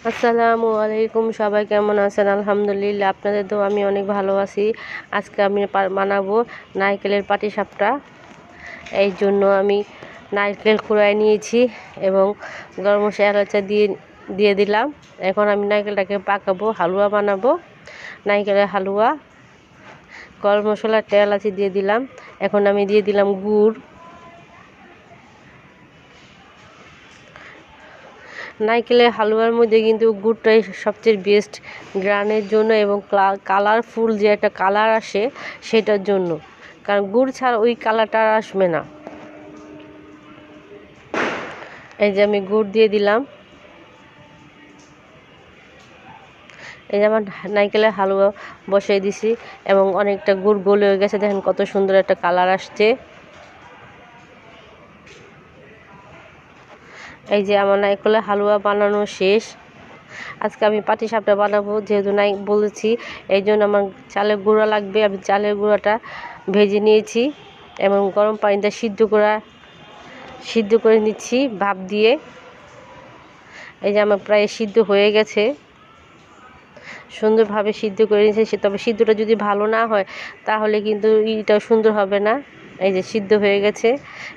আসসালামু আলাইকুম, সবাই কেমন আছেন? আলহামদুলিল্লাহ, আপনাদের তো আমি অনেক ভালো আছি। আজকে আমি বানাবো নারকেলের পাটিসাপটা। এই জন্য আমি নারকেল কুড়ায় নিয়েছি এবং গরম মশলা এলাচা দিয়ে দিয়ে দিলাম। এখন আমি নারকেলটাকে পাকাবো, হালুয়া বানাবো। নারকেলের হালুয়া, গরম মশলা এলাচি দিয়ে দিলাম। এখন আমি দিয়ে দিলাম গুড়। নারকেলের হালুয়ার মধ্যে কিন্তু গুড়টাই সবচেয়ে বেস্ট গ্রানের জন্য এবং কালারফুল যে একটা কালার আসে সেটার জন্য, কারণ গুড় ছাড়া ওই কালারটা আর আসবে না। এই যে আমি গুড় দিয়ে দিলাম। এই যে আমার নারকেলের হালুয়া বসিয়ে দিছি এবং অনেকটা গুড় গলে হয়ে গেছে। দেখেন কত সুন্দর একটা কালার আসছে। এই যে আমার নারকেলের হালুয়া বানানো শেষ। আজকে আমি পাটিসাপটা বানাবো, যেহেতু নাই বলেছি, এই জন্য আমার চালের গুঁড়া লাগবে। আমি চালের গুঁড়াটা ভেজে নিয়েছি এবং গরম পানিতে সিদ্ধ করে নিচ্ছি ভাপ দিয়ে। এই যে আমার প্রায় সিদ্ধ হয়ে গেছে, সুন্দরভাবে সিদ্ধ করে নিয়েছি। তবে সিদ্ধটা যদি ভালো না হয় তাহলে কিন্তু এটা সুন্দর হবে না। এই যে সিদ্ধ হয়ে গেছে,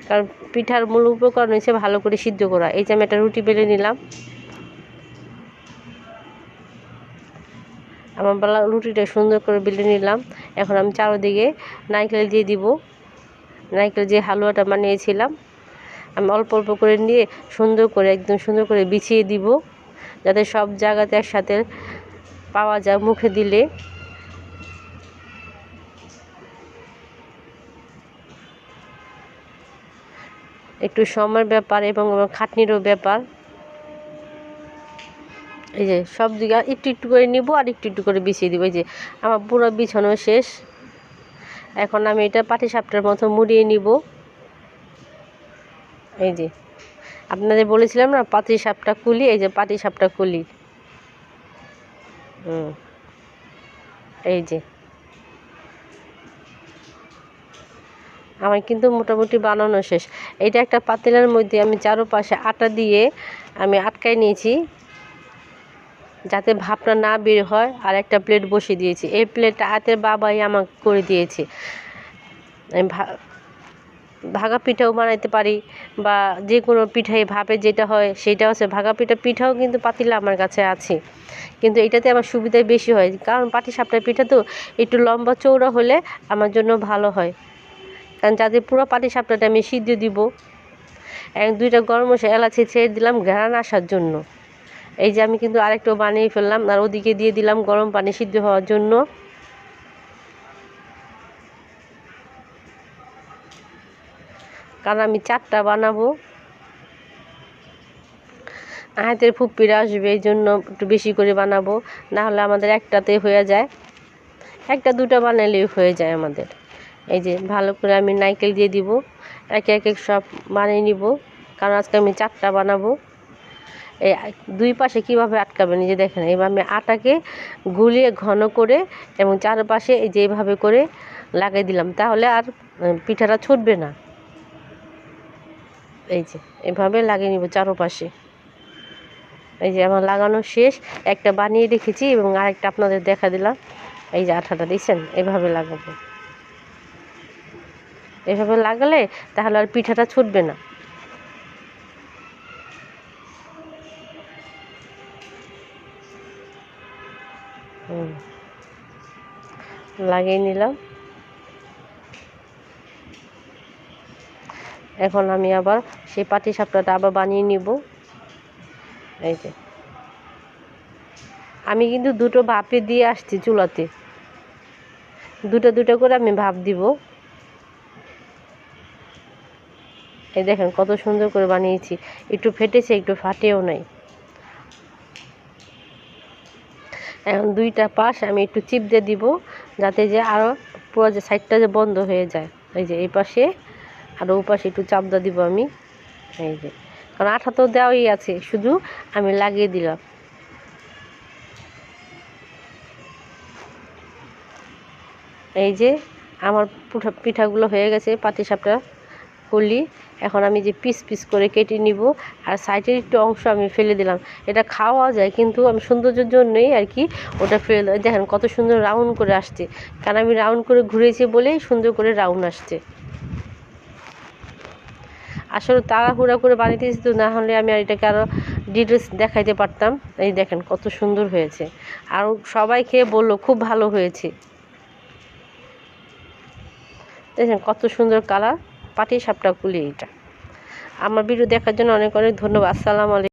কারণ পিঠার মূল উপকরণ হচ্ছে ভালো করে সিদ্ধ করা। এই যে আমি একটা রুটি বেলে নিলাম। আমার রুটিটা সুন্দর করে বেলে নিলাম। এখন আমি চারদিকে নারকেল দিয়ে দিব। নারকেল যে হালুয়াটা বানিয়েছিলাম আমি অল্প অল্প করে নিয়ে একদম সুন্দর করে বিছিয়ে দিব, যাতে সব জায়গাতে একসাথে পাওয়া যায় মুখে দিলে। একটু সময়ের ব্যাপার এবং খাটনিরও ব্যাপার। এই যে সব দিকে একটু একটু করে নিব আর একটু একটু করে বিছিয়ে দিব। এই যে আমার পুরো বিছানো শেষ। এখন আমি এটা পাটিসাপটার মতো মুড়িয়ে নিব। এই যে আপনাদের বলেছিলাম না পাটিসাপটা কুলি, এই যে পাটিসাপটা কুলি। এই যে আমার কিন্তু মোটামুটি বানানো শেষ। এটা একটা পাতিলের মধ্যে আমি চারপাশে আটা দিয়ে আমি আটকাই নিয়েছি, যাতে ভাপটা না বের হয়। আর একটা প্লেট বসিয়ে দিয়েছি। এই প্লেটটা হাতের বাবাই আমাকে করে দিয়েছে। আমি ভাগা পিঠাও বানাইতে পারি, বা যে কোনো পিঠাই ভাপে যেটা হয় সেটা হচ্ছে ভাগা পিঠাও কিন্তু পাতিলা আমার কাছে আছে, কিন্তু এটাতে আমার সুবিধাই বেশি হয়, কারণ পাটিসাপটা পিঠা তো একটু লম্বা চৌড়া হলে আমার জন্য ভালো হয়। কারণ যাতে পুরো পাটিসাপটাটা আমি সিদ্ধ দিব। দুইটা গরম মশলা এলাচি ছেড়ে দিলাম ঘ্রাণ আসার জন্য। এই যে আমি কিন্তু আরেকটাও বানিয়ে ফেললাম, আর ওদিকে দিয়ে দিলাম গরম পানি সিদ্ধ হওয়ার জন্য। কারণ আমি 4টা বানাবো, হাতের ফুপ্পিরা আসবে, এই জন্য একটু বেশি করে বানাবো। না হলে আমাদের একটাতে হয়ে যায়, একটা দুটা বানালেই হয়ে যায় আমাদের। এই যে ভালো করে আমি নারকেল দিয়ে দিব, একে একে সব বানিয়ে নিব, কারণ আজকে আমি 4টা বানাবো। এই দুই পাশে কীভাবে আটকাবেন, এই যে দেখেন এইভাবে আটাকে গুলিয়ে ঘন করে এবং চারপাশে এই যে এইভাবে করে লাগিয়ে দিলাম, তাহলে আর পিঠাটা ছুটবে না। এই যে এভাবে লাগিয়ে নিব চারপাশে। এই যে আমার লাগানো শেষ, একটা বানিয়ে রেখেছি এবং আরেকটা আপনাদের দেখা দিলাম। এই যে আঠাটা দিচ্ছেন, এভাবে লাগাবো। এভাবে লাগালে তাহলে আর পিঠাটা ছুটবে না। লাগিয়ে নিলাম। এখন আমি আবার সেই পাটিসাপটাটা আবার বানিয়ে নিব। এই যে আমি কিন্তু দুটো ভাপে দিয়ে আসছি চুলাতে, দুটো করে আমি ভাপ দিব। এই দেখেন কত সুন্দর করে বানিয়েছি, একটু ফেটেছে একটু ফাটেও নাই। এখন দুইটা পাশ আমি একটু চিপ দিয়ে দিব, যাতে যে আরও পুরো যে সাইডটা যে বন্ধ হয়ে যায়। এই যে এই পাশে আর ও পাশে একটু চাপদা দিব আমি। এই যে কারণ আঠা তো দেওয়াই আছে, শুধু আমি লাগিয়ে দিলাম। এই যে আমার পিঠাগুলো হয়ে গেছে পাটিসাপটা। করলি। এখন আমি যে পিস পিস করে কেটে নিব, আর সাইডের একটু অংশ আমি ফেলে দিলাম। এটা খাওয়া যায়, কিন্তু আমি সৌন্দর্যের জন্যই আর কি ওটা ফেলে। দেখেন কত সুন্দর রাউন্ড করে আসছে, কারণ আমি রাউন্ড করে ঘুরেছি বলেই সুন্দর করে রাউন্ড আসছে। আসলে তাড়াহুড়া করে বানাইতেছি তো, না হলে আমি আর এটাকে আরও ডিটেলস দেখাইতে পারতাম। এই দেখেন কত সুন্দর হয়েছে, আর সবাই খেয়ে বললো খুব ভালো হয়েছে। দেখেন কত সুন্দর কালার পাটিসাপটা কুলি। এটা আমার ভিডিও দেখার জন্য অনেক অনেক ধন্যবাদ। আসসালামু আলাইকুম।